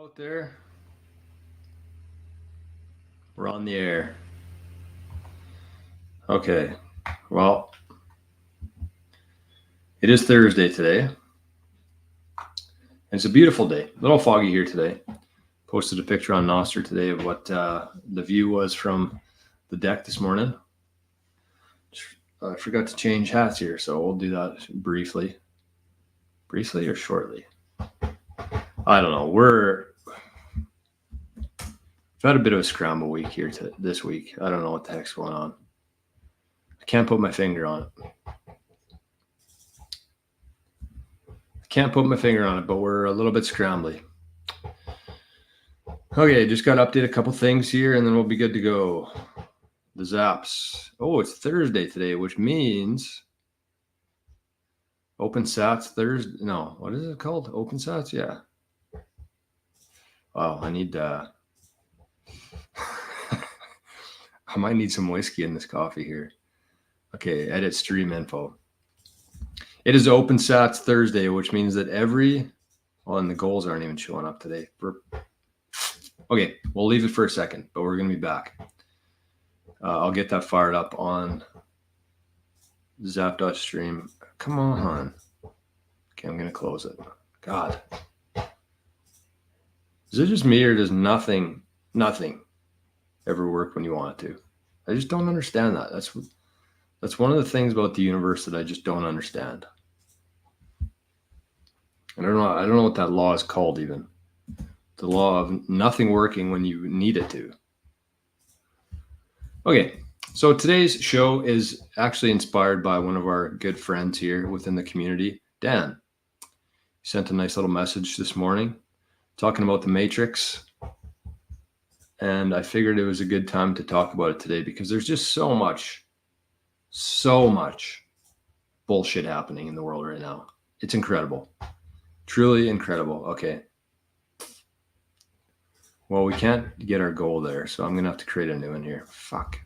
Out there. We're on the air. Okay. Well, it is Thursday today. And it's a beautiful day. A little foggy here today. Posted a picture on NOSTR today of what the view was from the deck this morning. I forgot to change hats here, so we'll do that briefly. Briefly or shortly? I don't know. We've had a bit of a scramble week here this week. I don't know what the heck's going on. I can't put my finger on it. But we're a little bit scrambly. Okay, just got to update a couple things here, and then we'll be good to go. The zaps. Oh, it's Thursday today, which means Open Sats Thursday. No, what is it called? Open Sats? Yeah. Wow, I need I might need some whiskey in this coffee here. Okay, edit stream info. It is Open Sats Thursday, which means that and the goals aren't even showing up today. Okay, we'll leave it for a second, but we're going to be back. I'll get that fired up on Zap.stream. Come on. Okay, I'm going to close it. God. Is it just me or does nothing ever work when you want it to? I just don't understand that. That's one of the things about the universe that I just don't understand. I don't know what that law is called even. The law of nothing working when you need it to. Okay, so today's show is actually inspired by one of our good friends here within the community, Dan. He sent a nice little message this morning talking about the Matrix. And I figured it was a good time to talk about it today because there's just so much bullshit happening in the world right now. It's incredible. Truly incredible. Okay. Well, we can't get our goal there, so I'm going to have to create a new one here. Fuck.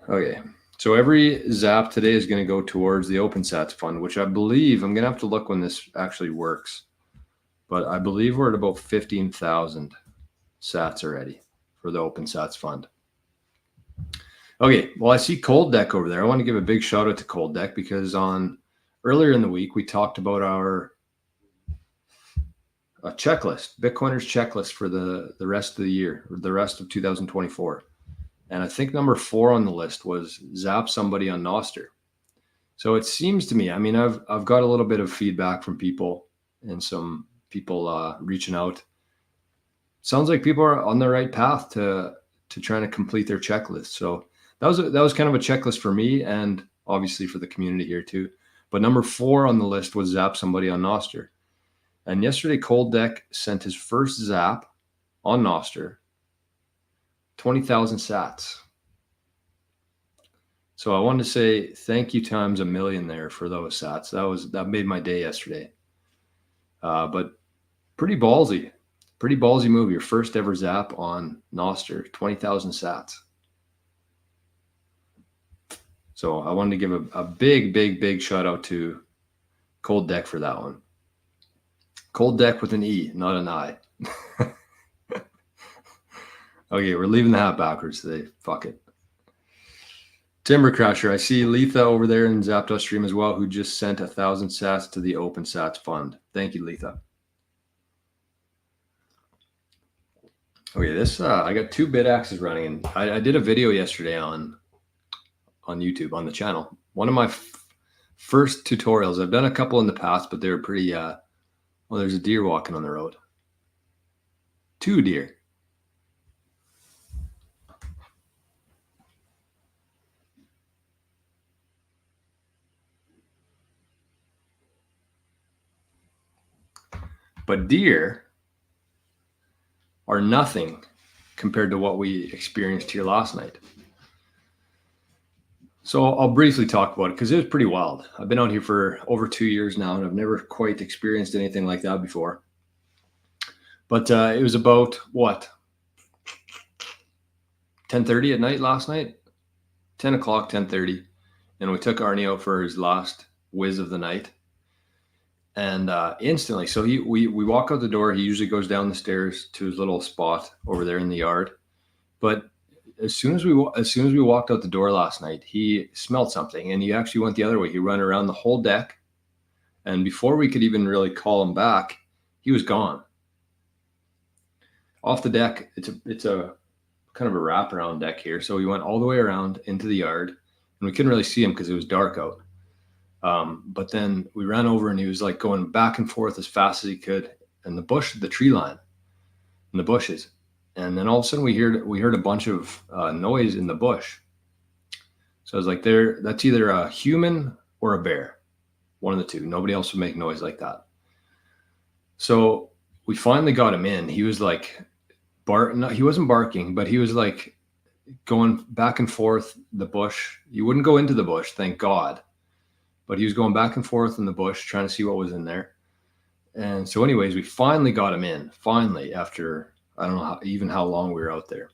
Okay. So every zap today is going to go towards the Open Sats Fund, which I believe, I'm going to have to look when this actually works, but I believe we're at about 15,000 sats already for the Open Sats Fund. Okay. Well, I see Cold Deck over there. I want to give a big shout out to Cold Deck because earlier in the week, we talked about our checklist, Bitcoiners checklist for the rest of the year, or the rest of 2024. And I think number 4 on the list was zap somebody on NOSTR. So it seems to me, I mean, I've got a little bit of feedback from people and some people reaching out. Sounds like people are on the right path to trying to complete their checklist. So that was kind of a checklist for me and obviously for the community here too. But number 4 on the list was zap somebody on NOSTR. And yesterday, Cold Deck sent his first zap on NOSTR, 20,000 sats. So I wanted to say thank you times a million there for those sats. That made my day yesterday. But pretty ballsy move. Your first ever zap on NOSTR, 20,000 sats. So I wanted to give a big shout out to Cold Deck for that one. Cold Deck with an E, not an I. Okay, we're leaving the hat backwards today. Fuck it. Timber Crusher, I see Letha over there in Zapdos stream as well, who just sent 1,000 sats to the Open Sats Fund. Thank you, Letha. Okay, this I got 2 bit axes running, and I did a video yesterday on YouTube on the channel. One of my first tutorials. I've done a couple in the past, but they were pretty. Well, there's a deer walking on the road. 2 deer. But deer are nothing compared to what we experienced here last night. So I'll briefly talk about it because it was pretty wild. I've been out here for over 2 years now, and I've never quite experienced anything like that before. But it was about, 10:30 at night last night? 10 o'clock, 10:30. And we took Arnie out for his last whiz of the night. And instantly, so we walk out the door. He usually goes down the stairs to his little spot over there in the yard. But as soon as we walked out the door last night, he smelled something, and he actually went the other way. He ran around the whole deck, and before we could even really call him back, he was gone. Off the deck, it's a kind of a wraparound deck here, so we went all the way around into the yard, and we couldn't really see him because it was dark out. But then we ran over, and he was like going back and forth as fast as he could in the tree line, in the bushes. And then all of a sudden we heard a bunch of noise in the bush. So I was like, that's either a human or a bear, one of the two. Nobody else would make noise like that. So we finally got him in. He was like, no, he wasn't barking, but he was like going back and forth the bush. He wouldn't go into the bush, thank God. But he was going back and forth in the bush trying to see what was in there. And so anyways, we finally got him in, finally, after I don't know how long we were out there.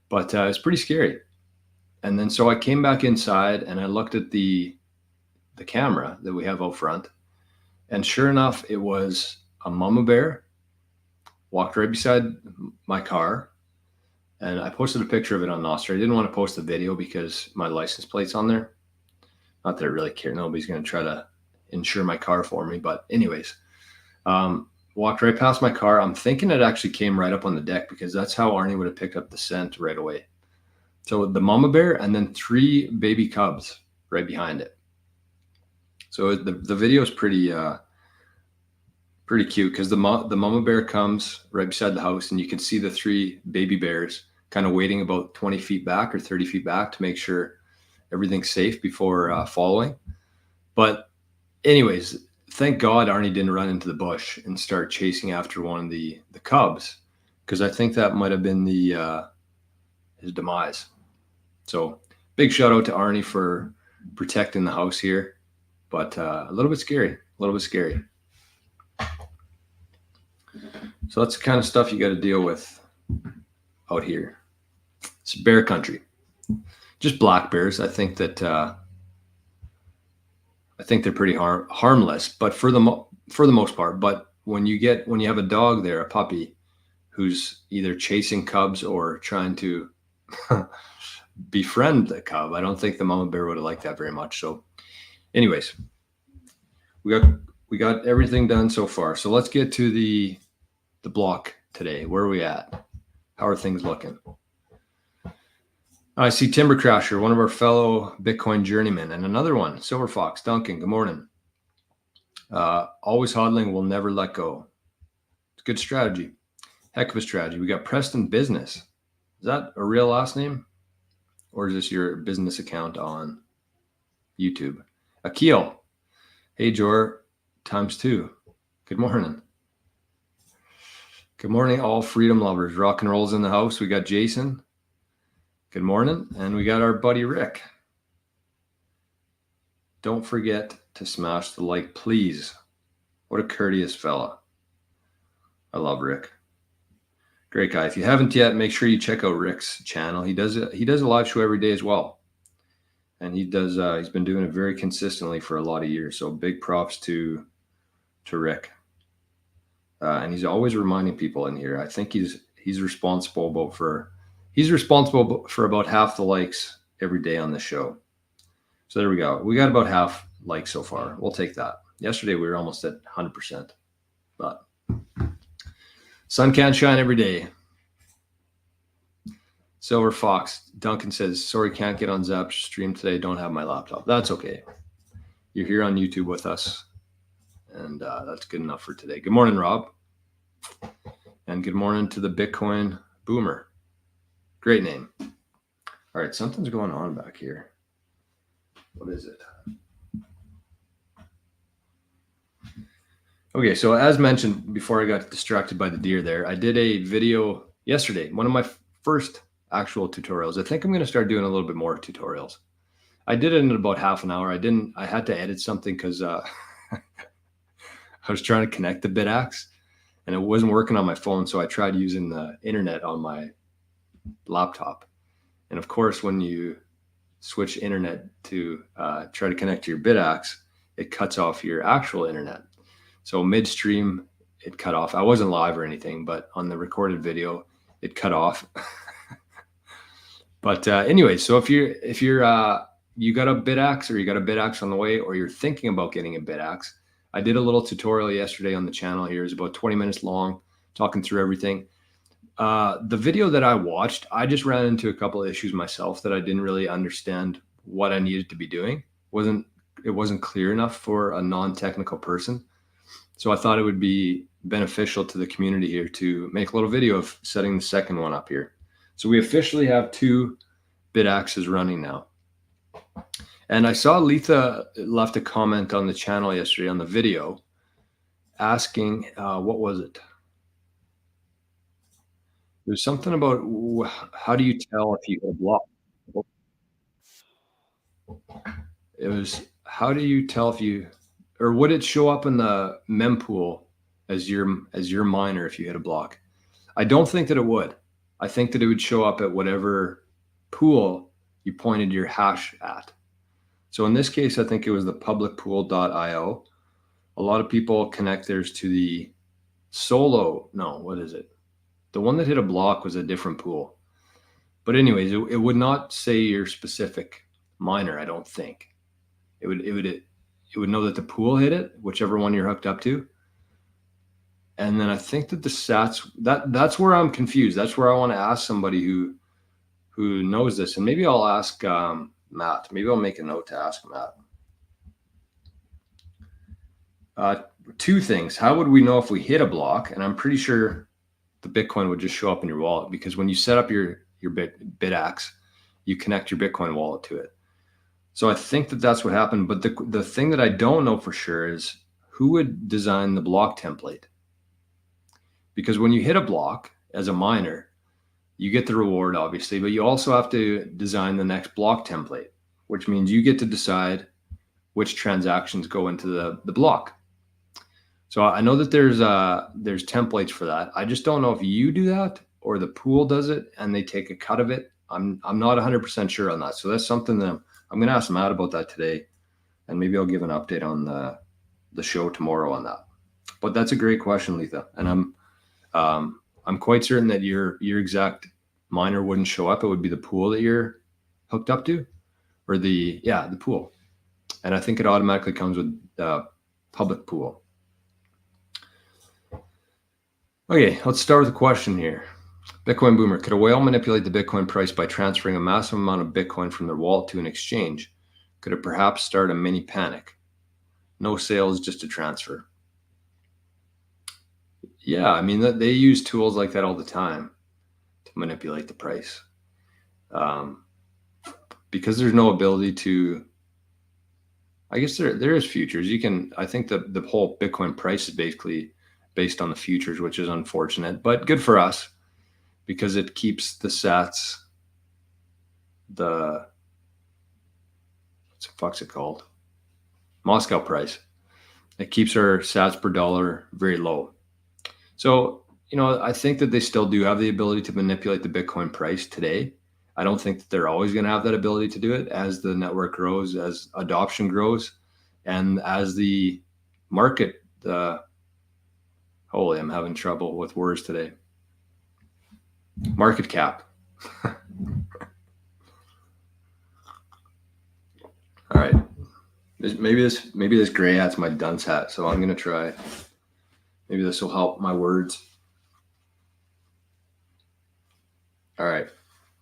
But it's pretty scary. And then so I came back inside and I looked at the camera that we have out front. And sure enough, it was a mama bear walked right beside my car. And I posted a picture of it on NOSTR. I didn't want to post the video because my license plate's on there. Not that I really care. Nobody's going to try to insure my car for me. But anyways, walked right past my car. I'm thinking it actually came right up on the deck because that's how Arnie would have picked up the scent right away. So the mama bear and then 3 baby cubs right behind it. So the video is pretty cute because the mama bear comes right beside the house, and you can see the 3 baby bears kind of waiting about 20 feet back or 30 feet back to make sure everything's safe before following. But anyways, thank God Arnie didn't run into the bush and start chasing after one of the cubs, because I think that might have been his demise. So big shout out to Arnie for protecting the house here, but a little bit scary. So that's the kind of stuff you got to deal with out here. It's bear country. Just black bears. I think that they're pretty harmless, but for the most part. But when you have a dog there, a puppy, who's either chasing cubs or trying to befriend the cub, I don't think the mama bear would have liked that very much. So, anyways, we got everything done so far. So let's get to the block today. Where are we at? How are things looking? I see Timber Crasher, one of our fellow Bitcoin journeymen, and another one, Silver Fox, Duncan. Good morning. Always hodling, will never let go. It's a good strategy. Heck of a strategy. We got Preston Business. Is that a real last name? Or is this your business account on YouTube? Akil. Hey, Jor, ×2. Good morning. Good morning, all freedom lovers. Rock and roll's in the house. We got Jason. Good morning. And we got our buddy Rick. Don't forget to smash the like, please. What a courteous fella. I love Rick. Great guy. If you haven't yet, make sure you check out Rick's channel. He does a live show every day as well. And he's been doing it very consistently for a lot of years. So big props to Rick. And he's always reminding people in here. I think he's responsible for about half the likes every day on the show. So there we go. We got about half likes so far. We'll take that. Yesterday we were almost at 100%, but sun can't shine every day. Silver Fox, Duncan says, sorry, can't get on Zap's stream today. Don't have my laptop. That's okay. You're here on YouTube with us, and that's good enough for today. Good morning, Rob. And good morning to the Bitcoin Boomer. Great name. All right, something's going on back here. What is it? Okay, so as mentioned before I got distracted by the deer there, I did a video yesterday, one of my first actual tutorials. I think I'm going to start doing a little bit more tutorials. I did it in about half an hour. I had to edit something because I was trying to connect the BitAxe and it wasn't working on my phone. So I tried using the internet on my laptop. And of course, when you switch internet to try to connect to your BitAxe, it cuts off your actual internet. So midstream, it cut off. I wasn't live or anything, but on the recorded video, it cut off. But anyway, so if you're you got a bid axe, or you got a bid axe on the way, or you're thinking about getting a bid axe, I did a little tutorial yesterday on the channel here. It's about 20 minutes long, talking through everything. The video that I watched, I just ran into a couple of issues myself that I didn't really understand what I needed to be doing. It wasn't clear enough for a non-technical person. So I thought it would be beneficial to the community here to make a little video of setting the second one up here. So we officially have 2 bid axes running now. And I saw Letha left a comment on the channel yesterday on the video asking, what was it? There's something about how do you tell if you hit a block? It was, how do you tell if you, or would it show up in the mempool as your miner if you hit a block? I don't think that it would. I think that it would show up at whatever pool you pointed your hash at. So in this case, I think it was the publicpool.io. A lot of people connect theirs to the solo. No, what is it? The one that hit a block was a different pool. But anyways, it would not say your specific miner, I don't think. It would know that the pool hit it, whichever one you're hooked up to. And then I think that the sats, that's where I'm confused. That's where I want to ask somebody who knows this. And maybe I'll ask Matt. Maybe I'll make a note to ask Matt. 2 things. How would we know if we hit a block? And I'm pretty sure the Bitcoin would just show up in your wallet, because when you set up your bid axe, you connect your Bitcoin wallet to it. So I think that that's what happened. But the thing that I don't know for sure is who would design the block template. Because when you hit a block as a miner, you get the reward, obviously, but you also have to design the next block template, which means you get to decide which transactions go into the block. So I know that there's templates for that. I just don't know if you do that or the pool does it and they take a cut of it. I'm not 100% sure on that. So that's something that I'm going to ask Matt about that today, and maybe I'll give an update on the show tomorrow on that. But that's a great question, Letha, and I'm quite certain that your exact miner wouldn't show up. It would be the pool that you're hooked up to, or the pool. And I think it automatically comes with public pool. Okay, let's start with a question here. Bitcoin Boomer, could a whale manipulate the Bitcoin price by transferring a massive amount of Bitcoin from their wallet to an exchange? Could it perhaps start a mini panic? No sales, just a transfer. Yeah, I mean, they use tools like that all the time to manipulate the price. Because there's no ability to, I guess there is futures. I think that the whole Bitcoin price is basically based on the futures, which is unfortunate, but good for us because it keeps the sats, what the fuck's it called? Moscow price. It keeps our sats per dollar very low. So, I think that they still do have the ability to manipulate the Bitcoin price today. I don't think that they're always going to have that ability to do it as the network grows, as adoption grows, and as the market, holy, I'm having trouble with words today. Market cap. All right. Maybe this gray hat's my dunce hat, so I'm going to try. Maybe this will help my words. All right.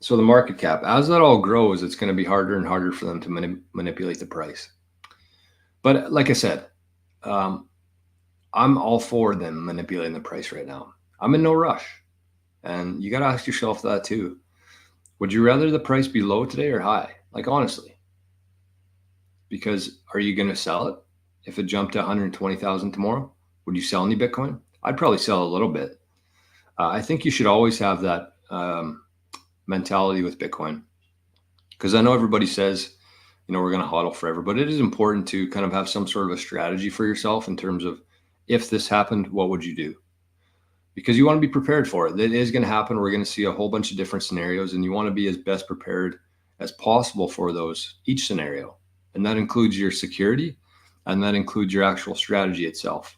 So the market cap, as that all grows, it's going to be harder and harder for them to manipulate the price. But like I said, I'm all for them manipulating the price right now. I'm in no rush. And you got to ask yourself that too. Would you rather the price be low today or high? Like, honestly. Because are you going to sell it if it jumped to 120,000 tomorrow? Would you sell any Bitcoin? I'd probably sell a little bit. I think you should always have that mentality with Bitcoin, because I know everybody says, we're going to hodl forever, but it is important to kind of have some sort of a strategy for yourself in terms of, if this happened, what would you do? Because you want to be prepared for it. It is going to happen. We're going to see a whole bunch of different scenarios, and you want to be as best prepared as possible for each scenario. And that includes your security, and that includes your actual strategy itself.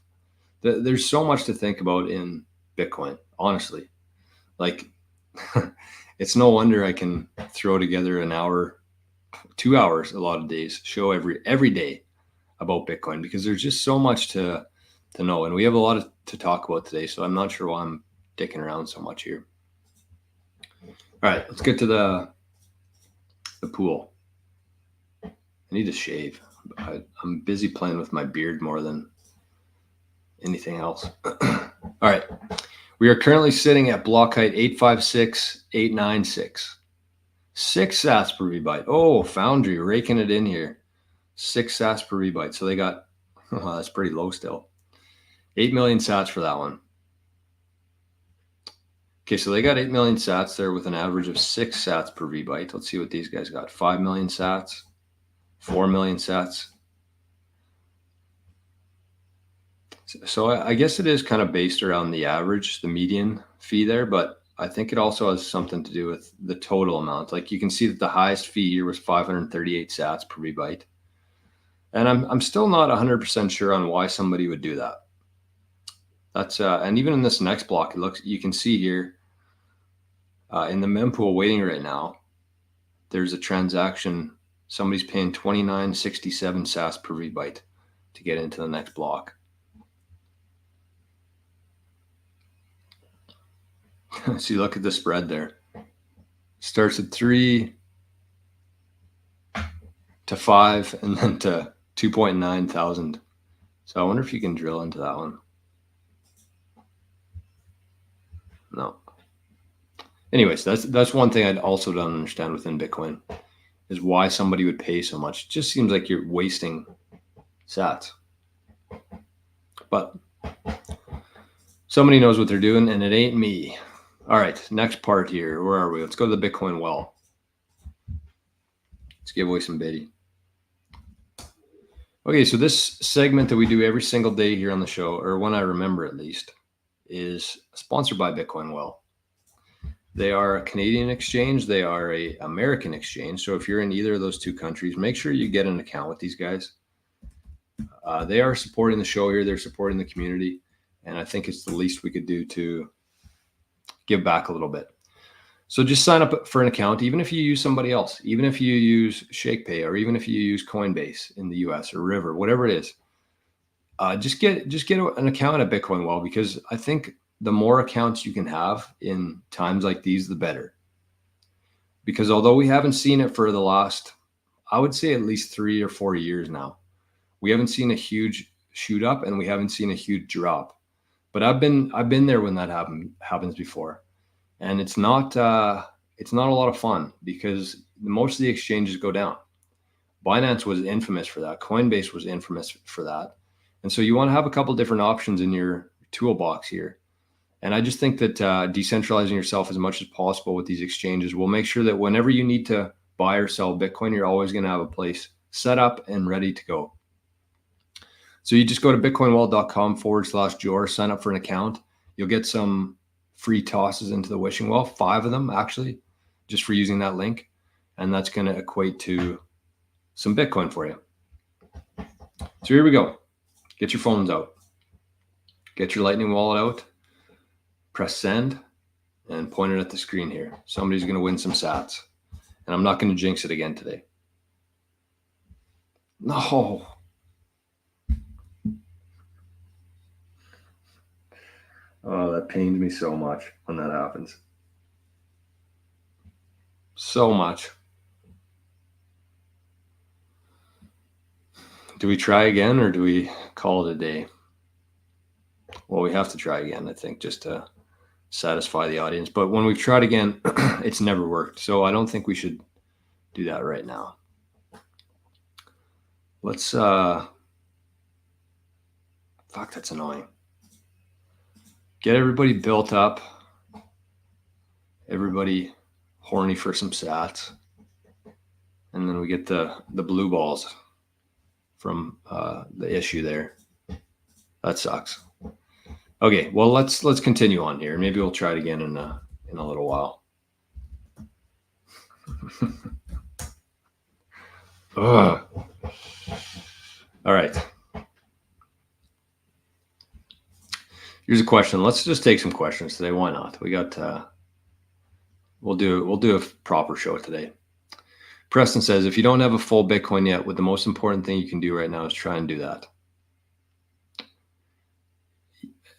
there's so much to think about in Bitcoin, honestly. Like, it's no wonder I can throw together an hour, 2 hours, a lot of days, show every day about Bitcoin, because there's just so much to know, and we have a lot to talk about today. So I'm not sure why I'm dicking around so much here. All right, let's get to the pool. I need to shave. I'm busy playing with my beard more than anything else. All right. We are currently sitting at block height 856,896. 6 sats per VByte. Oh, Foundry raking it in here. 6 sats per VByte. So they got, oh, that's pretty low still. 8 million sats for that one. Okay, so they got 8 million sats there with an average of 6 sats per VByte. Let's see what these guys got. 5 million sats, 4 million sats. So I guess it is kind of based around the average, the median fee there, but I think it also has something to do with the total amount. Like you can see that the highest fee here was 538 sats per VByte. And I'm still not 100% sure on why somebody would do that. That's and even in this next block, you can see here in the mempool waiting right now, there's a transaction. Somebody's paying 29.67 sats per VByte to get into the next block. See, look at the spread there. Starts at 3 to 5 and then to 2.9 thousand. So I wonder if you can drill into that one. No. Anyways, that's one thing I also don't understand within Bitcoin is why somebody would pay so much. It just seems like you're wasting sats. But somebody knows what they're doing, and it ain't me. All right, next part here. Where are we? Let's go to the Bitcoin well. Let's give away some biddy. Okay, so this segment that we do every single day here on the show, or when I remember at least, is sponsored by Bitcoin Well. They are a Canadian exchange. They are an American exchange. So if you're in either of those two countries, make sure you get an account with these guys. They are supporting the show here. They're supporting the community. And I think it's the least we could do to give back a little bit. So just sign up for an account, even if you use somebody else, even if you use ShakePay, or even if you use Coinbase in the US or River, whatever it is. Just get an account at Bitcoin Well, because I think the more accounts you can have in times like these, the better. Because although we haven't seen it for the last, I would say at least 3 or 4 years now, we haven't seen a huge shoot up and we haven't seen a huge drop. But I've been there when that happens before, and it's not a lot of fun because most of the exchanges go down. Binance was infamous for that. Coinbase was infamous for that. And so you want to have a couple different options in your toolbox here. And I just think that decentralizing yourself as much as possible with these exchanges will make sure that whenever you need to buy or sell Bitcoin, you're always going to have a place set up and ready to go. So you just go to bitcoinwell.com/Jor, sign up for an account. You'll get some free tosses into the wishing well, 5 of them actually, just for using that link. And that's going to equate to some Bitcoin for you. So here we go. Get your phones out. Get your Lightning wallet out. Press send and point it at the screen here. Somebody's going to win some sats. And I'm not going to jinx it again today. No. Oh, that pains me so much when that happens. So much. Do we try again or do we call it a day? Well, we have to try again, I think, just to satisfy the audience. But when we've tried again, it's never worked. So I don't think we should do that right now. Let's, fuck, that's annoying. Get everybody built up. Everybody horny for some sats. And then we get the blue balls from the issue there. That sucks. Okay, well, let's continue on here. Maybe we'll try it again in a little while. Ugh. All right. Here's a question. Let's just take some questions today. Why not? We got, we'll do a proper show today. Preston says, if you don't have a full Bitcoin yet, what the most important thing you can do right now is try and do that.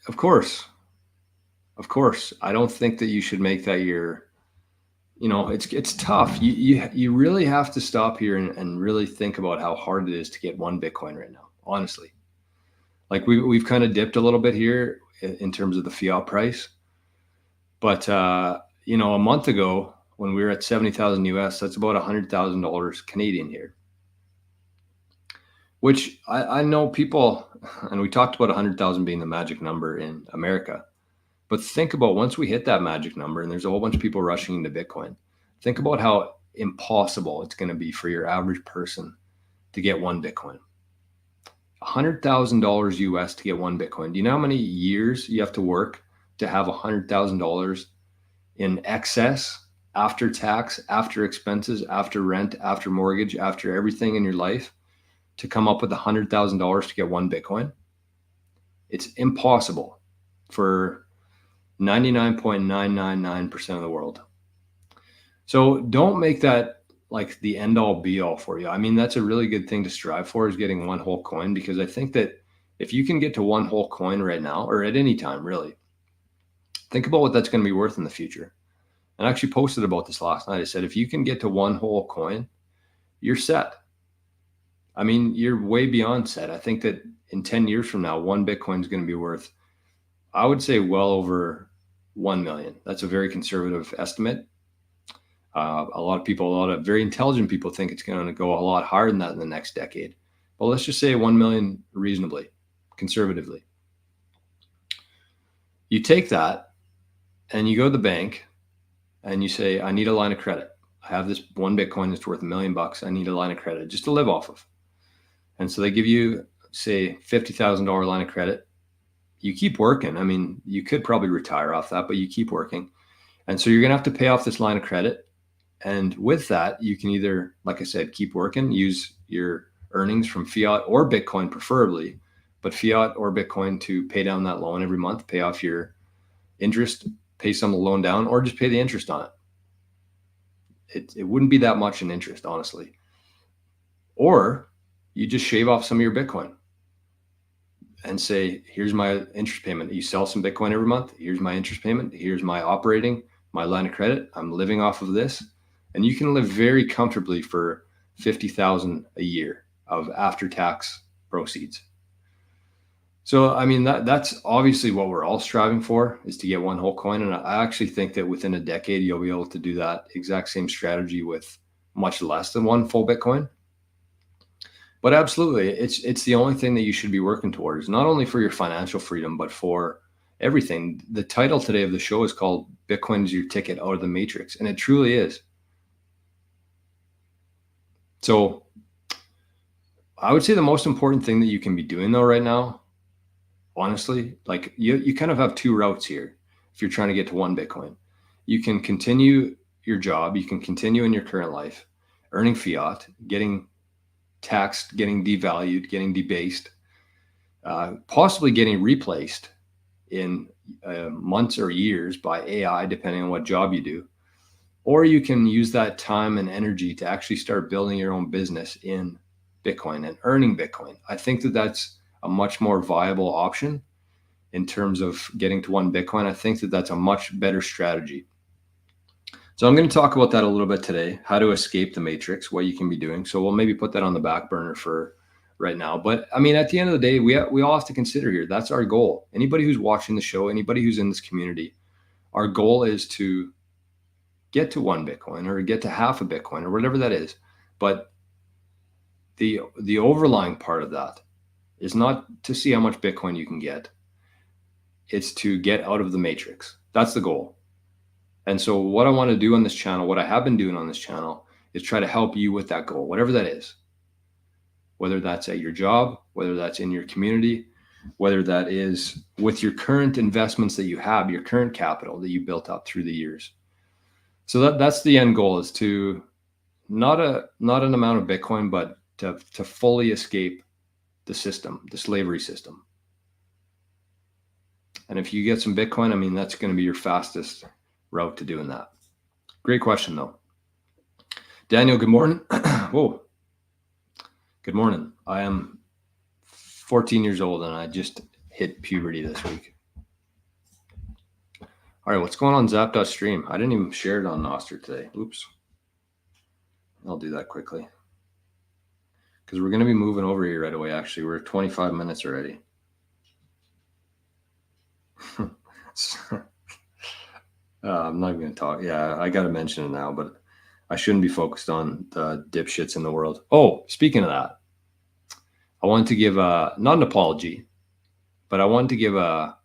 Of course. I don't think that you should make that your, it's tough. You really have to stop here and really think about how hard it is to get one Bitcoin right now, honestly. Like we've kind of dipped a little bit here in terms of the fiat price. But, a month ago when we were at 70,000 US, that's about $100,000 Canadian here, which I know people, and we talked about 100,000 being the magic number in America. But think about once we hit that magic number and there's a whole bunch of people rushing into Bitcoin, think about how impossible it's going to be for your average person to get one Bitcoin. $100,000 US to get one Bitcoin. Do you know how many years you have to work to have $100,000 in excess after tax, after expenses, after rent, after mortgage, after everything in your life to come up with $100,000 to get one Bitcoin? It's impossible for 99.999% of the world. So don't make that like the end all be all for you. I mean, that's a really good thing to strive for, is getting one whole coin, because I think that if you can get to one whole coin right now, or at any time really, think about what that's going to be worth in the future. And I actually posted about this last night. I said, if you can get to one whole coin, you're set. I mean, you're way beyond set. I think that in 10 years from now, one Bitcoin is going to be worth, I would say, well over 1 million. That's a very conservative estimate. A lot of very intelligent people think it's going to go a lot higher than that in the next decade. But let's just say 1 million reasonably, conservatively. You take that and you go to the bank and you say, I need a line of credit. I have this one Bitcoin that's worth $1 million. I need a line of credit just to live off of. And so they give you, say, $50,000 line of credit. You keep working. I mean, you could probably retire off that, but you keep working. And so you're going to have to pay off this line of credit. And with that, you can either, like I said, keep working, use your earnings from fiat or Bitcoin preferably, but fiat or Bitcoin to pay down that loan every month, pay off your interest, pay some of the loan down, or just pay the interest on it. It wouldn't be that much in interest, honestly. Or you just shave off some of your Bitcoin and say, here's my interest payment. You sell some Bitcoin every month. Here's my interest payment. Here's my operating, my line of credit. I'm living off of this. And you can live very comfortably for $50,000 a year of after-tax proceeds. So, I mean, that's obviously what we're all striving for, is to get one whole coin. And I actually think that within a decade, you'll be able to do that exact same strategy with much less than one full Bitcoin. But absolutely, it's the only thing that you should be working towards, not only for your financial freedom, but for everything. The title today of the show is called Bitcoin is Your Ticket Out of the Matrix, and it truly is. So I would say the most important thing that you can be doing though right now, honestly, like you kind of have two routes here. If you're trying to get to one Bitcoin, you can continue your job, you can continue in your current life, earning fiat, getting taxed, getting devalued, getting debased, possibly getting replaced in months or years by AI, depending on what job you do. Or you can use that time and energy to actually start building your own business in Bitcoin and earning Bitcoin. I think that that's a much more viable option in terms of getting to one Bitcoin. I think that that's a much better strategy. So I'm going to talk about that a little bit today, how to escape the matrix, what you can be doing. So we'll maybe put that on the back burner for right now. But I mean, at the end of the day, we all have to consider here, that's our goal. Anybody who's watching the show, anybody who's in this community, our goal is to get to one Bitcoin or get to half a Bitcoin or whatever that is. But the overlying part of that is not to see how much Bitcoin you can get. It's to get out of the matrix. That's the goal. And so what I want to do on this channel, what I have been doing on this channel, is try to help you with that goal, whatever that is. Whether that's at your job, whether that's in your community, whether that is with your current investments that you have, your current capital that you built up through the years. So that's the end goal, is to not an amount of Bitcoin, but to fully escape the system, the slavery system. And if you get some Bitcoin, I mean, that's going to be your fastest route to doing that. Great question, though. Daniel, good morning. Whoa. Good morning. I am 14 years old and I just hit puberty this week. All right, what's going on Zap.stream? I didn't even share it on NOSTR today. Oops. I'll do that quickly. Because we're going to be moving over here right away, actually. We're 25 minutes already. I'm not going to talk. Yeah, I got to mention it now, but I shouldn't be focused on the dipshits in the world. Oh, speaking of that, I wanted to give not an apology, but I wanted to give not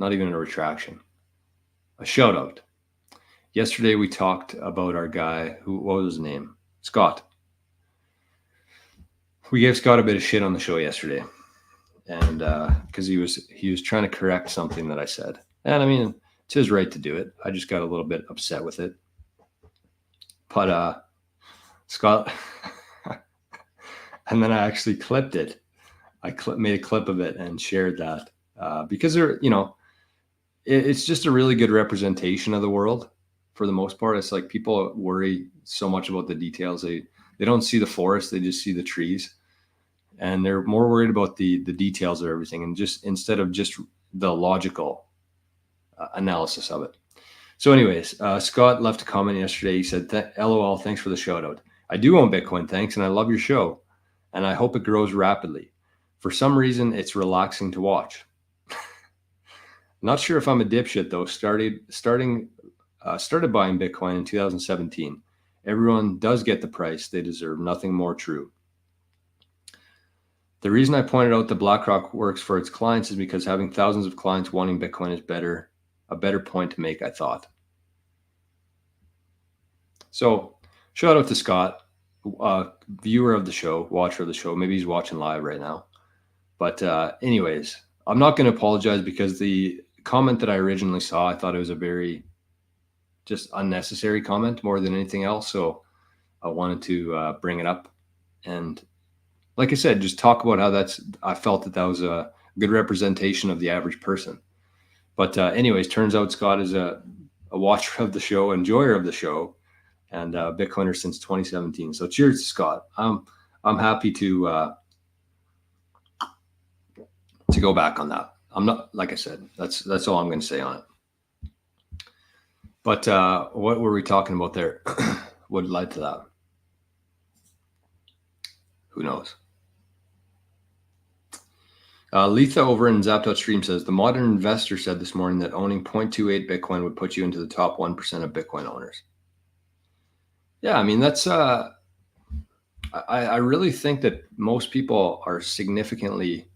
even a retraction, a shout out. Yesterday we talked about our guy what was his name? Scott. We gave Scott a bit of shit on the show yesterday, and because he was trying to correct something that I said, and I mean it's his right to do it. I just got a little bit upset with it, but Scott, and then I actually clipped it. I made a clip of it and shared that because it's just a really good representation of the world for the most part. It's like people worry so much about the details. They don't see the forest, they just see the trees. And they're more worried about the details of everything, and just instead of just the logical analysis of it. So anyways, Scott left a comment yesterday. He said, LOL, thanks for the shout out. I do own Bitcoin, thanks, and I love your show. And I hope it grows rapidly. For some reason, it's relaxing to watch. Not sure if I'm a dipshit though. Started buying Bitcoin in 2017. Everyone does get the price they deserve. Nothing more true. The reason I pointed out that BlackRock works for its clients is because having thousands of clients wanting Bitcoin is a better point to make, I thought. So shout out to Scott, viewer of the show, watcher of the show. Maybe he's watching live right now. But anyways, I'm not going to apologize because the comment that I originally saw, I thought it was a very just unnecessary comment more than anything else. So I wanted to bring it up. And like I said, just talk about how I felt that was a good representation of the average person. But anyways, turns out Scott is a watcher of the show, enjoyer of the show, and Bitcoiner since 2017. So cheers to Scott. I'm happy to go back on that. I'm not, like I said, that's all I'm going to say on it. But what were we talking about there? What led to that? Who knows? Letha over in Zap.stream says, the modern investor said this morning that owning 0.28 Bitcoin would put you into the top 1% of Bitcoin owners. Yeah, I mean, that's, I really think that most people are significantly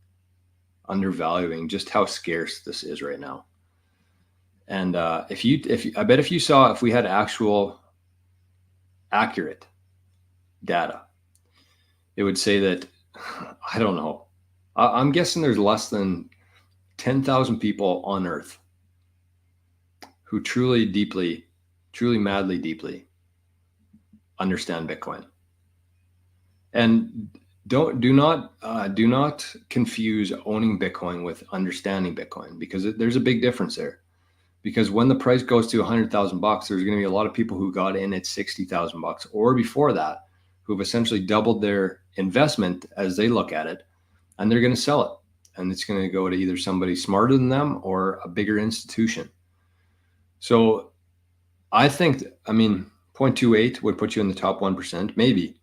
undervaluing just how scarce this is right now. And if we had actual accurate data, it would say that, I don't know, I'm guessing there's less than 10,000 people on Earth who truly, madly, deeply understand Bitcoin. And do not confuse owning Bitcoin with understanding Bitcoin, because there's a big difference there. Because when the price goes to $100,000, there's going to be a lot of people who got in at $60,000 or before that, who've essentially doubled their investment as they look at it. And they're going to sell it, and it's going to go to either somebody smarter than them or a bigger institution. So I think, 0.28 would put you in the top 1%, maybe.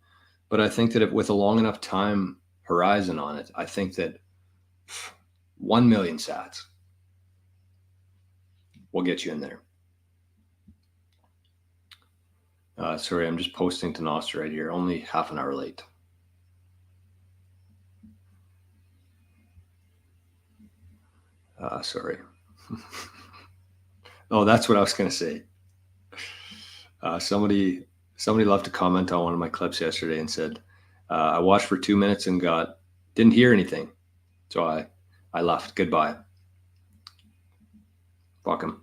But I think that with a long enough time horizon on it, I think that 1 million sats will get you in there. Sorry, I'm just posting to NOSTR right here, only half an hour late. Sorry. Oh, that's what I was going to say. Somebody left a comment on one of my clips yesterday and said, I watched for 2 minutes and didn't hear anything. So I left. Goodbye. Fuck him.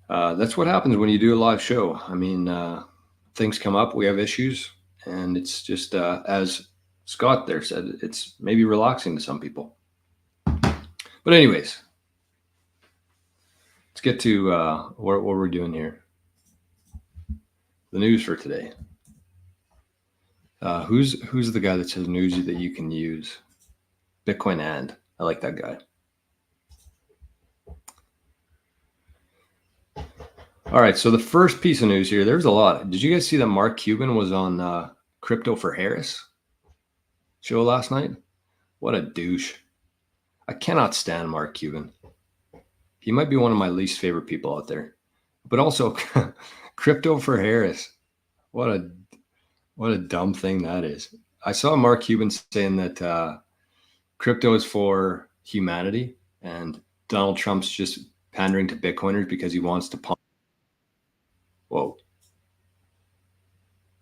That's what happens when you do a live show. Things come up, we have issues, and it's just as Scott there said it's maybe relaxing to some people. But anyways, let's get to what we're doing here. The news for today. Who's the guy that says news that you can use? Bitcoin and I like that guy. All right, so the first piece of news here, there's a lot. Did you guys see that Mark Cuban was on Crypto for Harris show last night? What a douche. I cannot stand Mark Cuban. He might be one of my least favorite people out there. But also Crypto for Harris. What a dumb thing that is. I saw Mark Cuban saying that crypto is for humanity and Donald Trump's just pandering to Bitcoiners because he wants to pump. Whoa.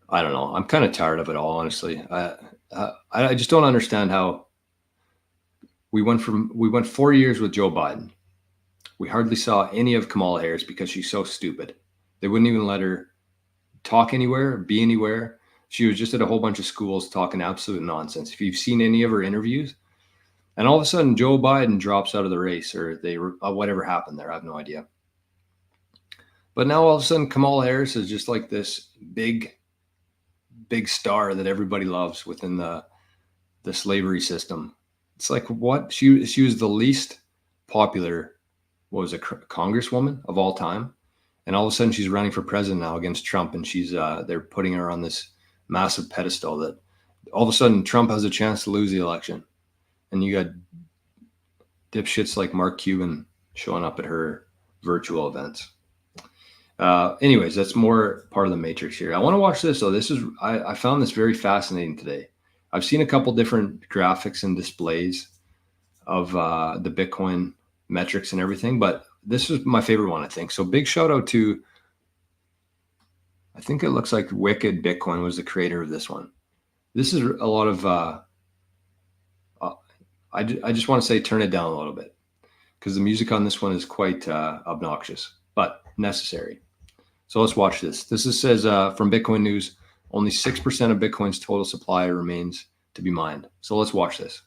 I don't know. I'm kind of tired of it all, honestly. I just don't understand how we went 4 years with Joe Biden. We hardly saw any of Kamala Harris because she's so stupid. They wouldn't even let her talk anywhere, be anywhere. She was just at a whole bunch of schools talking absolute nonsense. If you've seen any of her interviews, and all of a sudden Joe Biden drops out of the race, or whatever happened there, I have no idea. But now all of a sudden Kamala Harris is just like this big star that everybody loves within the slavery system. It's like, what? She was the least popular, congresswoman of all time. And all of a sudden she's running for president now against Trump. And they're putting her on this massive pedestal that all of a sudden Trump has a chance to lose the election. And you got dipshits like Mark Cuban showing up at her virtual events. Anyways, that's more part of the matrix here. I want to watch this though. I found this very fascinating today. I've seen a couple different graphics and displays of the Bitcoin metrics and everything, but this is my favorite one, I think. So big shout out to, I think it looks like Wicked Bitcoin was the creator of this one. This is a lot of, I just want to say turn it down a little bit because the music on this one is quite obnoxious, but necessary. So let's watch this. This says from Bitcoin News, only 6% of Bitcoin's total supply remains to be mined. So let's watch this.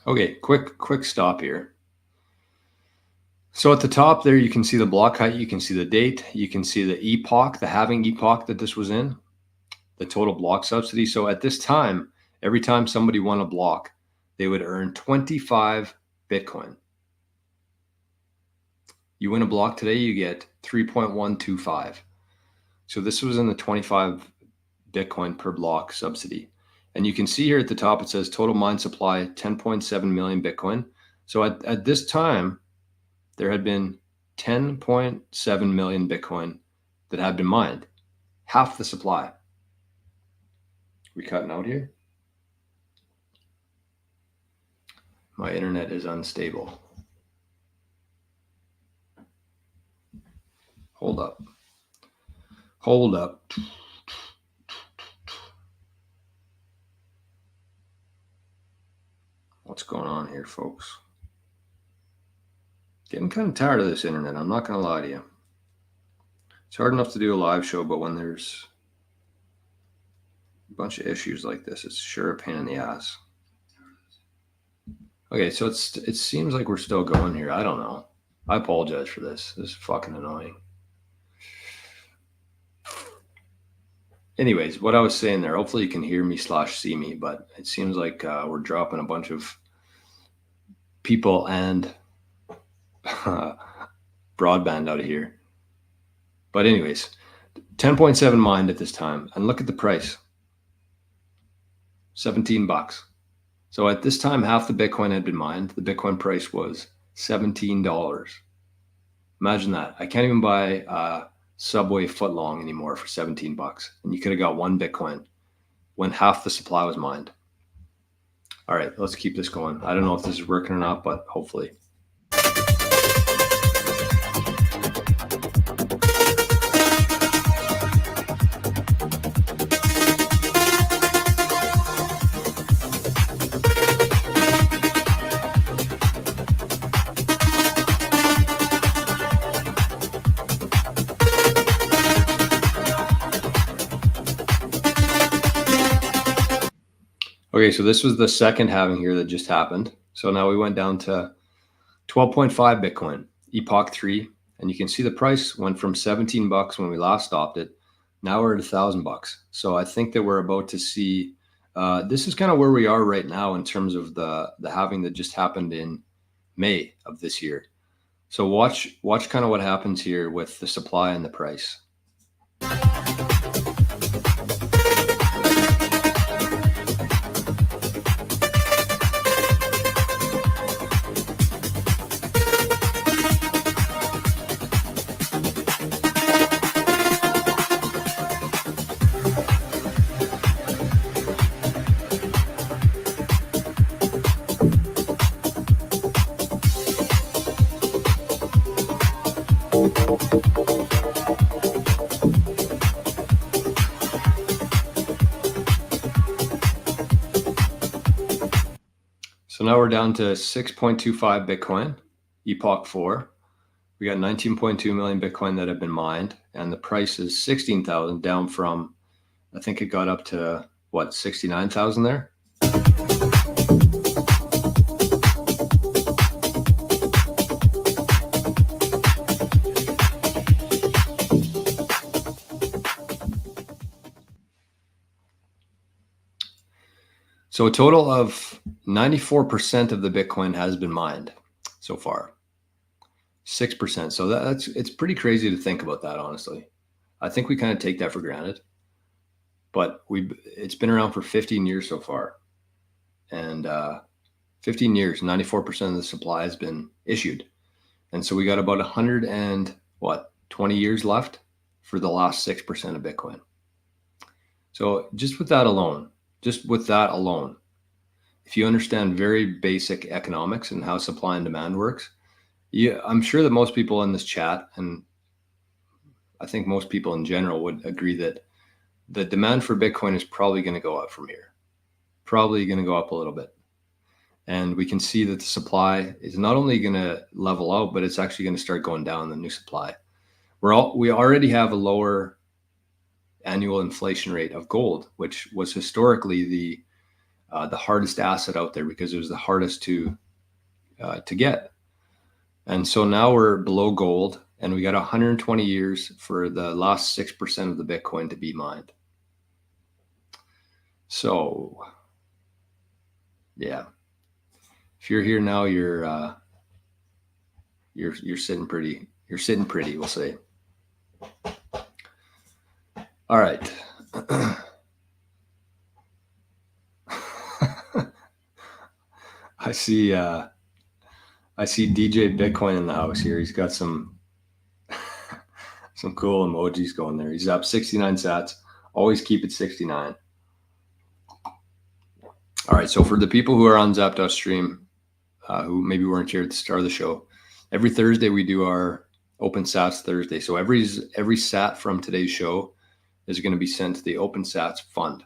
Okay, quick stop here. So at the top there, you can see the block height, you can see the date, you can see the epoch, the halving epoch that this was in, the total block subsidy. So at this time, every time somebody won a block, they would earn 25 Bitcoin. You win a block today, you get 3.125. So this was in the 25 Bitcoin per block subsidy. And you can see here at the top, it says total mine supply, 10.7 million Bitcoin. So at this time, there had been 10.7 million Bitcoin that had been mined, half the supply. We cutting out here? My internet is unstable. Hold up. What's going on here, folks? Getting kind of tired of this internet. I'm not going to lie to you. It's hard enough to do a live show, but when there's a bunch of issues like this, it's sure a pain in the ass. Okay, so it seems like we're still going here. I don't know. I apologize for this. This is fucking annoying. Anyways, what I was saying there, hopefully you can hear me / see me, but it seems like we're dropping a bunch of people and broadband out of here. But anyways, 10.7 mined at this time. And look at the price. $17. So at this time, half the Bitcoin had been mined. The Bitcoin price was $17. Imagine that. I can't even buy Subway footlong anymore for $17. And you could have got one Bitcoin when half the supply was mined. All right, let's keep this going. I don't know if this is working or not, but hopefully. Okay, so this was the second halving here that just happened. So now we went down to 12.5 Bitcoin, Epoch 3, and you can see the price went from $17 when we last stopped it. Now we're at $1,000. So I think that we're about to see, this is kind of where we are right now in terms of the halving that just happened in May of this year. So watch kind of what happens here with the supply and the price. So now we're down to 6.25 Bitcoin, Epoch 4. We got 19.2 million Bitcoin that have been mined, and the price is 16,000, down from, I think it got up to, what, 69,000 there? So a total of 94% of the Bitcoin has been mined so far. 6%. So it's pretty crazy to think about that, honestly. I think we kind of take that for granted. But it's been around for 15 years so far. And 15 years, 94% of the supply has been issued. And so we got about 20 years left for the last 6% of Bitcoin. So just with that alone, if you understand very basic economics and how supply and demand works, I'm sure that most people in this chat, and I think most people in general, would agree that the demand for Bitcoin is probably going to go up from here, probably going to go up a little bit. And we can see that the supply is not only going to level out, but it's actually going to start going down, the new supply. We already have a lower annual inflation rate of gold, which was historically the hardest asset out there because it was the hardest to get. And so now we're below gold, and we got 120 years for the last 6% of the Bitcoin to be mined. So, yeah, if you're here now, you're sitting pretty. You're sitting pretty, we'll say. All right. I see DJ Bitcoin in the house here. He's got some cool emojis going there. He's up 69 sats. Always keep it 69. All right. So for the people who are on Zapdos stream, who maybe weren't here at the start of the show, every Thursday we do our Open Sats Thursday. So every sat from today's show is going to be sent to the Open Sats Fund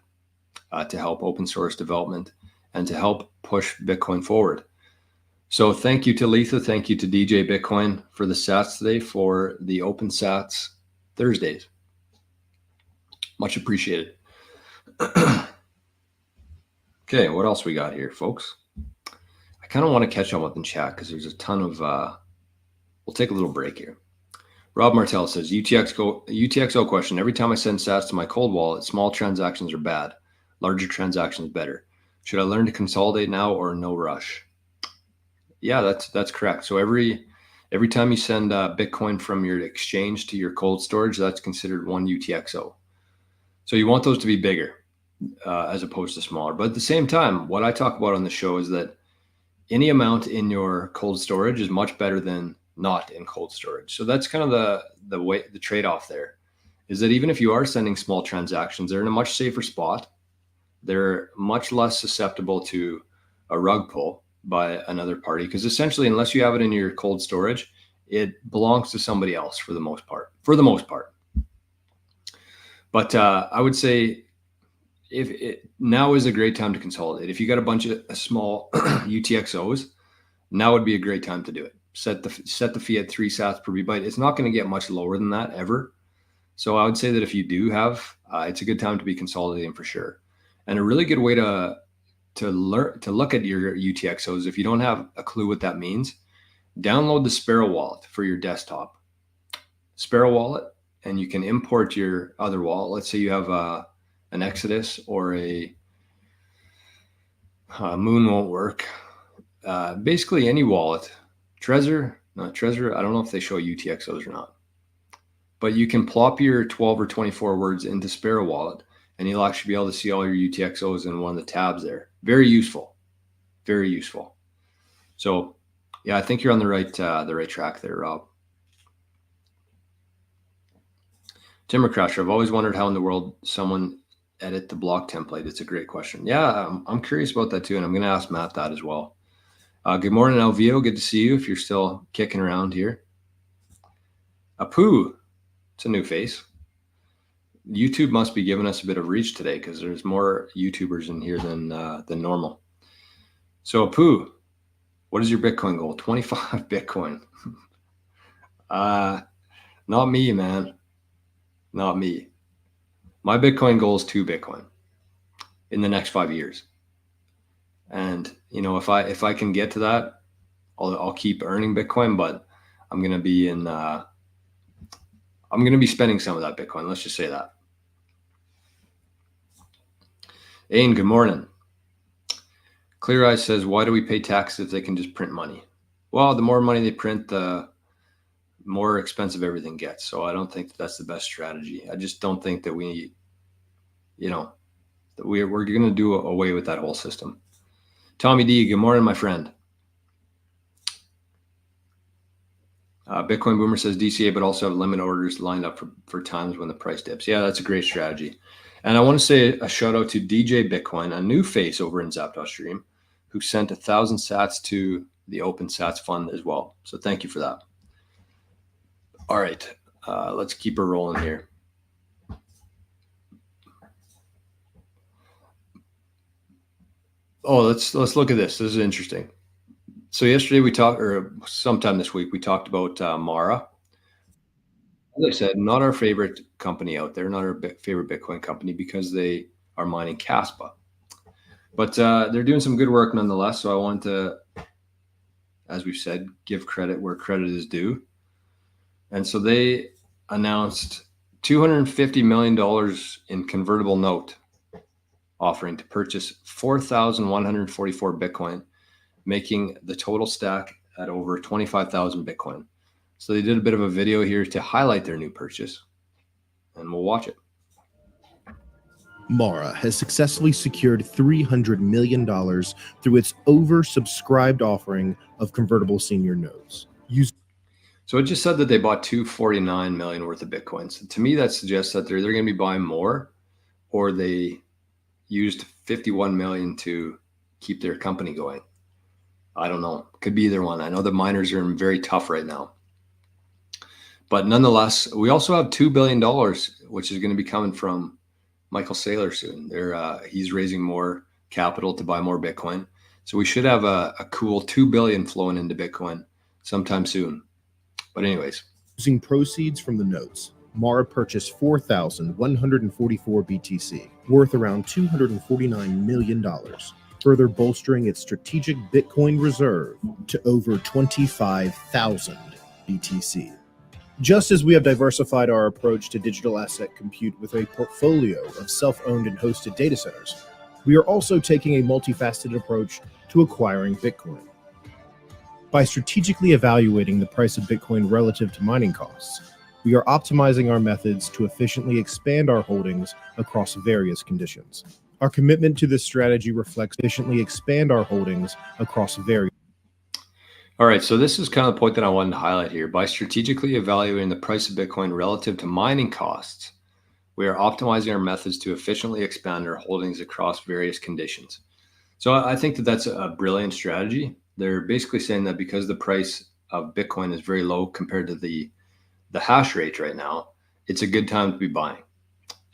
to help open source development and to help push Bitcoin forward. So thank you to Letha, thank you to DJ Bitcoin for the sats today for the Open Sats Thursdays. Much appreciated. Okay, what else we got here, folks? I kind of want to catch up with the chat because there's a ton of, we'll take a little break here. Rob Martell says, UTXO question. Every time I send sats to my cold wallet, small transactions are bad. Larger transactions better. Should I learn to consolidate now or no rush? Yeah, that's correct. So every time you send Bitcoin from your exchange to your cold storage, that's considered one UTXO. So you want those to be bigger as opposed to smaller. But at the same time, what I talk about on the show is that any amount in your cold storage is much better than not in cold storage. So that's kind of the trade-off there, is that even if you are sending small transactions, they're in a much safer spot. They're much less susceptible to a rug pull by another party, because essentially, unless you have it in your cold storage, it belongs to somebody else for the most part. But I would say now is a great time to consolidate. If you got a bunch of small UTXOs, now would be a great time to do it. Set the fee at 3 sats per byte. It's not going to get much lower than that ever. So I would say that if you do have, it's a good time to be consolidating for sure. And a really good way to look at your UTXOs, if you don't have a clue what that means, download the Sparrow wallet for your desktop. Sparrow wallet, and you can import your other wallet. Let's say you have an Exodus or a Moon won't work. Basically any wallet. Trezor, I don't know if they show UTXOs or not. But you can plop your 12 or 24 words into Sparrow wallet, and you'll actually be able to see all your UTXOs in one of the tabs there. Very useful. Very useful. So yeah, I think you're on the right track there, Rob. Timber Crusher, I've always wondered how in the world someone edit the block template. It's a great question. Yeah, I'm curious about that too, and I'm going to ask Matt that as well. Good morning, Alvio. Good to see you if you're still kicking around here. Apu, it's a new face. YouTube must be giving us a bit of reach today because there's more YouTubers in here than normal. So Apu, what is your Bitcoin goal? 25 Bitcoin. Not me, man. Not me. My Bitcoin goal is 2 Bitcoin in the next 5 years. And if I can get to that, I'll keep earning Bitcoin, but I'm going to be spending some of that Bitcoin. Let's just say that. Ayn, good morning. Clear Eyes says, why do we pay taxes if they can just print money? Well, the more money they print, the more expensive everything gets. So I don't think that's the best strategy. I just don't think that we're going to do away with that whole system. Tommy D, good morning, my friend. Bitcoin Boomer says DCA, but also have limit orders lined up for times when the price dips. Yeah, that's a great strategy. And I want to say a shout out to DJ Bitcoin, a new face over in Zapdos Stream, who sent 1,000 sats to the Open Sats Fund as well. So thank you for that. All right, let's keep her rolling here. Oh, let's look at this. This is interesting. So yesterday or sometime this week, we talked about Mara. As I said, not our favorite company out there, not our favorite Bitcoin company because they are mining Caspa. But they're doing some good work nonetheless. So I wanted to, as we've said, give credit where credit is due. And so they announced $250 million in convertible note offering to purchase 4,144 Bitcoin, making the total stack at over 25,000 Bitcoin. So they did a bit of a video here to highlight their new purchase, and we'll watch it. Mara has successfully secured $300 million through its oversubscribed offering of convertible senior notes. So it just said that they bought $249 million worth of Bitcoin. So to me, that suggests that they're going to be buying more, or they used $51 million to keep their company going. I don't know. Could be either one. I know the miners are very tough right now. But nonetheless, we also have $2 billion, which is going to be coming from Michael Saylor soon. He's raising more capital to buy more Bitcoin. So we should have a cool $2 billion flowing into Bitcoin sometime soon. But anyways. Using proceeds from the notes, Mara purchased 4,144 BTC, worth around $249 million, further bolstering its strategic Bitcoin reserve to over 25,000 BTC. Just as we have diversified our approach to digital asset compute with a portfolio of self-owned and hosted data centers, we are also taking a multifaceted approach to acquiring Bitcoin. By strategically evaluating the price of Bitcoin relative to mining costs, we are optimizing our methods to efficiently expand our holdings across various conditions. Our commitment to this strategy reflects efficiently expand our holdings across various. All right, so this is kind of the point that I wanted to highlight here. By strategically evaluating the price of Bitcoin relative to mining costs, we are optimizing our methods to efficiently expand our holdings across various conditions. So I think that that's a brilliant strategy. They're basically saying that because the price of Bitcoin is very low compared to the hash rate right now, it's a good time to be buying.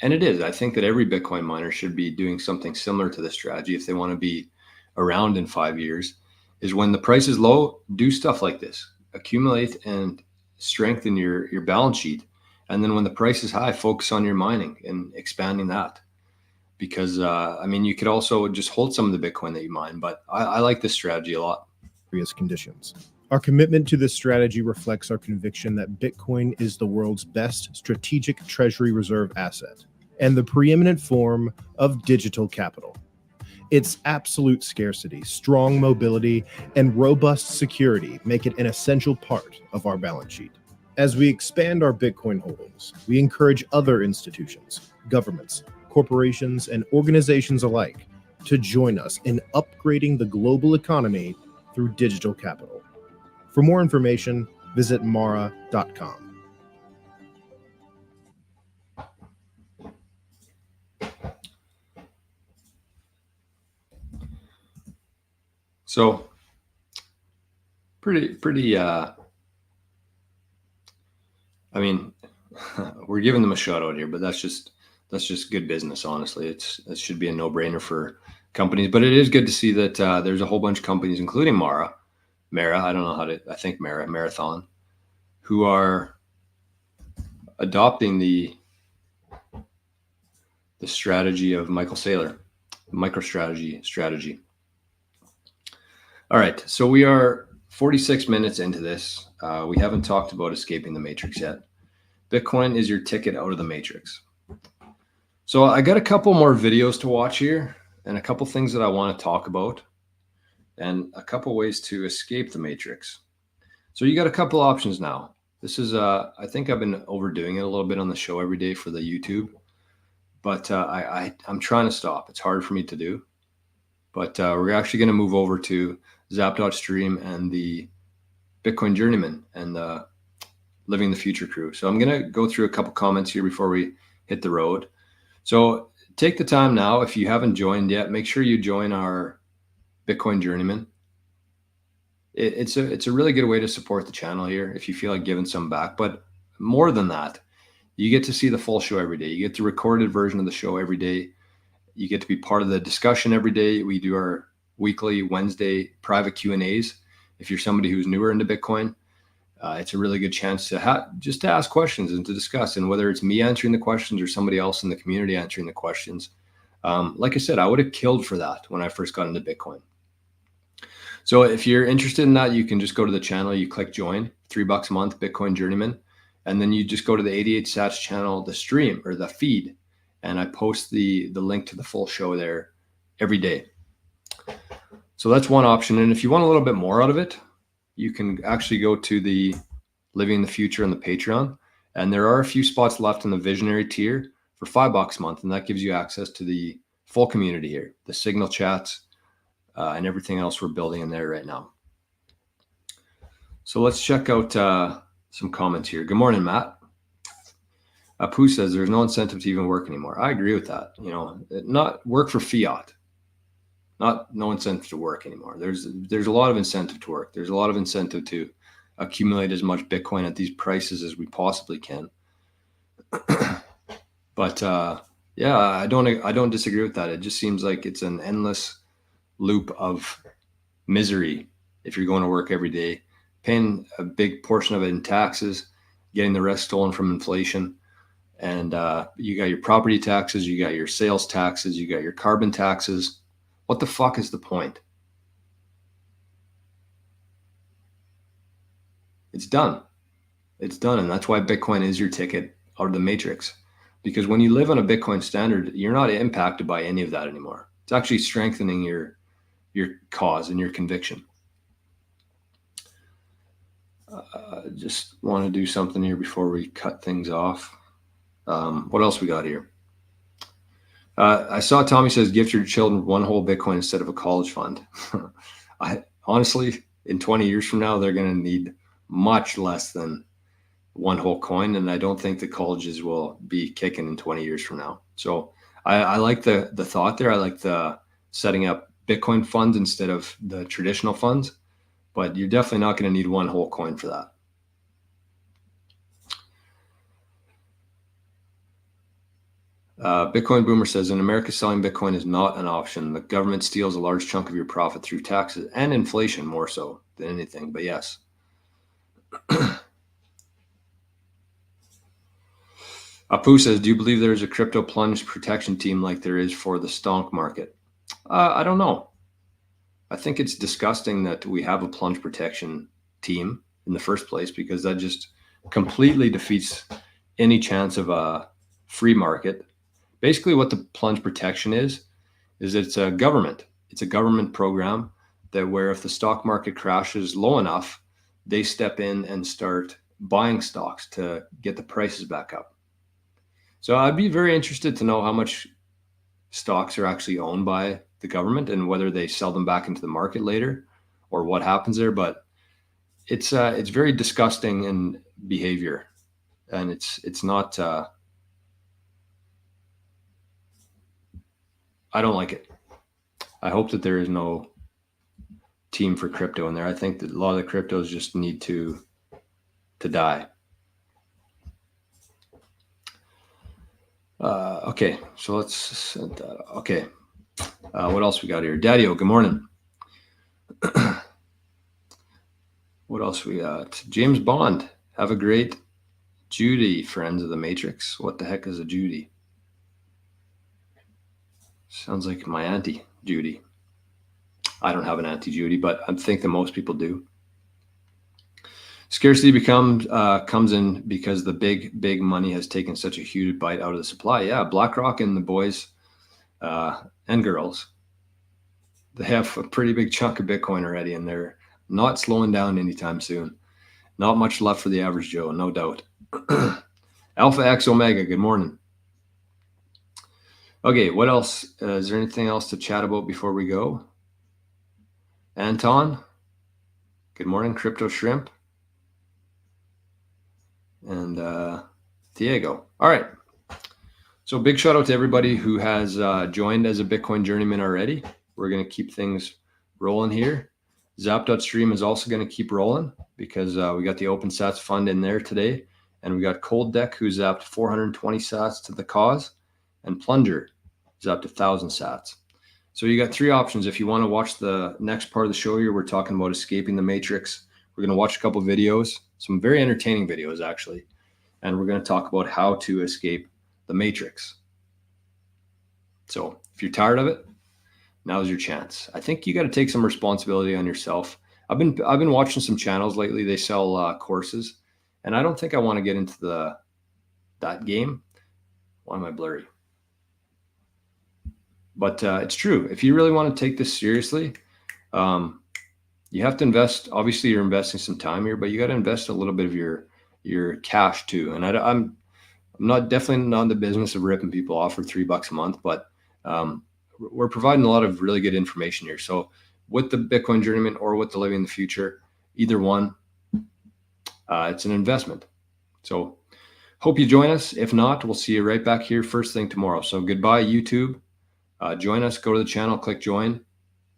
And it is. I think that every Bitcoin miner should be doing something similar to this strategy if they want to be around in 5 years, is when the price is low, do stuff like this. Accumulate and strengthen your balance sheet. And then when the price is high, focus on your mining and expanding that. Because, I mean, you could also just hold some of the Bitcoin that you mine, but I like this strategy a lot. Conditions. Our commitment to this strategy reflects our conviction that Bitcoin is the world's best strategic treasury reserve asset and the preeminent form of digital capital. Its absolute scarcity, strong mobility, and robust security make it an essential part of our balance sheet. As we expand our Bitcoin holdings, we encourage other institutions, governments, corporations, and organizations alike to join us in upgrading the global economy through digital capital. For more information, visit mara.com. So pretty, I mean, we're giving them a shout out here, but that's just good business. Honestly, it should be a no brainer for companies, but it is good to see that there's a whole bunch of companies, including Mara, I don't know how to, I think Marathon, who are adopting the strategy of Michael Saylor, MicroStrategy. All right, so we are 46 minutes into this. We haven't talked about escaping the matrix yet. Bitcoin is your ticket out of the matrix. So I got a couple more videos to watch here and a couple things that I want to talk about and a couple ways to escape the matrix. So you got a couple options now. This is, I think I've been overdoing it a little bit on the show every day for the YouTube, but I'm trying to stop. It's hard for me to do, but we're actually going to move over to Zap.stream and the Bitcoin Journeyman and the Living the Future crew. So I'm going to go through a couple comments here before we hit the road. So take the time now. If you haven't joined yet, make sure you join our Bitcoin Journeyman. It's a really good way to support the channel here if you feel like giving some back. But more than that, you get to see the full show every day. You get the recorded version of the show every day. You get to be part of the discussion every day. We do our weekly Wednesday private Q&As. If you're somebody who's newer into Bitcoin, it's a really good chance to just to ask questions and to discuss. And whether it's me answering the questions or somebody else in the community answering the questions, like I said, I would have killed for that when I first got into Bitcoin. So if you're interested in that, you can just go to the channel. You click join, $3 a month, Bitcoin Journeyman. And then you just go to the 88 Sats channel, the stream or the feed. And I post the link to the full show there every day. So that's one option. And if you want a little bit more out of it, you can actually go to the Living the Future and the Patreon. And there are a few spots left in the Visionary tier for $5 a month. And that gives you access to the full community here, the Signal chats, and everything else we're building in there right now. So let's check out some comments here. Good morning, Matt. Apu says there's no incentive to even work anymore. I agree with that. You know, not work for fiat, no incentive to work anymore. There's a lot of incentive to work. There's a lot of incentive to accumulate as much Bitcoin at these prices as we possibly can. But yeah, I don't disagree with that. It just seems like it's an endless loop of misery if you're going to work every day, paying a big portion of it in taxes, getting the rest stolen from inflation. And you got your property taxes, you got your sales taxes, you got your carbon taxes. What the fuck is the point? It's done. It's done. And that's why Bitcoin is your ticket out of the matrix. Because when you live on a Bitcoin standard, you're not impacted by any of that anymore. It's actually strengthening your cause and your conviction. Just want to do something here before we cut things off. What else we got here? I saw Tommy says gift your children one whole Bitcoin instead of a college fund. I honestly, in 20 years from now, they're going to need much less than one whole coin. And I don't think the colleges will be kicking in 20 years from now. So I like the thought there. I like the setting up Bitcoin funds instead of the traditional funds, but you're definitely not going to need one whole coin for that. Bitcoin Boomer says, in America, selling Bitcoin is not an option. The government steals a large chunk of your profit through taxes and inflation, more so than anything. But yes. Apu says, do you believe there is a crypto plunge protection team like there is for the stock market? I don't know. I think it's disgusting that we have a plunge protection team in the first place, because that just completely defeats any chance of a free market. Basically, what the plunge protection is it's a government. It's a government program that where if the stock market crashes low enough, they step in and start buying stocks to get the prices back up. So I'd be very interested to know how much stocks are actually owned by the government and whether they sell them back into the market later or what happens there. But it's very disgusting in behavior, and it's not. I don't like it. I hope that there is no team for crypto in there. I think that a lot of the cryptos just need to die. Okay, so let's send that. Okay, what else we got here? Daddy-O, good morning. What else we got? James Bond, have a great Judy, friends of the Matrix. What the heck is a Judy? Sounds like my auntie Judy. I don't have an auntie Judy, but I think that most people do. Scarcity comes in because the big money has taken such a huge bite out of the supply. Yeah, BlackRock and the boys and girls, they have a pretty big chunk of Bitcoin already, and they're not slowing down anytime soon. Not much left for the average Joe, no doubt. Alpha X Omega, good morning. Okay, what else? Is there anything else to chat about before we go? Anton, good morning. Crypto Shrimp. And Diego. All right. So big shout out to everybody who has joined as a Bitcoin journeyman already. We're going to keep things rolling here. Zap.stream is also going to keep rolling because we got the Open Sats Fund in there today. And we got Cold Deck, who zapped 420 sats to the cause. And Plunger zapped 1,000 sats. So you got three options. If you want to watch the next part of the show here, we're talking about escaping the matrix. We're going to watch a couple of videos, some very entertaining videos, actually. And we're going to talk about how to escape the matrix. So if you're tired of it, now's your chance. I think you got to take some responsibility on yourself. I've been watching some channels lately. They sell courses, and I don't think I want to get into that game. Why am I blurry? But it's true. If you really want to take this seriously, you have to invest. Obviously, you're investing some time here, but you got to invest a little bit of your cash too. And I'm definitely not in the business of ripping people off for $3 a month, but we're providing a lot of really good information here. So with the Bitcoin Journeyman or with the Living the Future, either one, it's an investment. So hope you join us. If not, we'll see you right back here first thing tomorrow. So goodbye, YouTube. Join us, go to the channel, click join,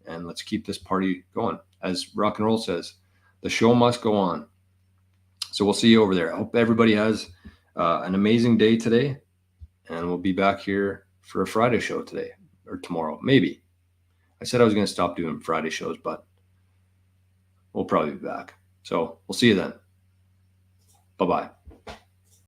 and let's keep this party going. As rock and roll says, the show must go on. So we'll see you over there. I hope everybody has an amazing day today, and we'll be back here for a Friday show today or tomorrow, maybe. I said I was going to stop doing Friday shows, but we'll probably be back. So we'll see you then. Bye-bye.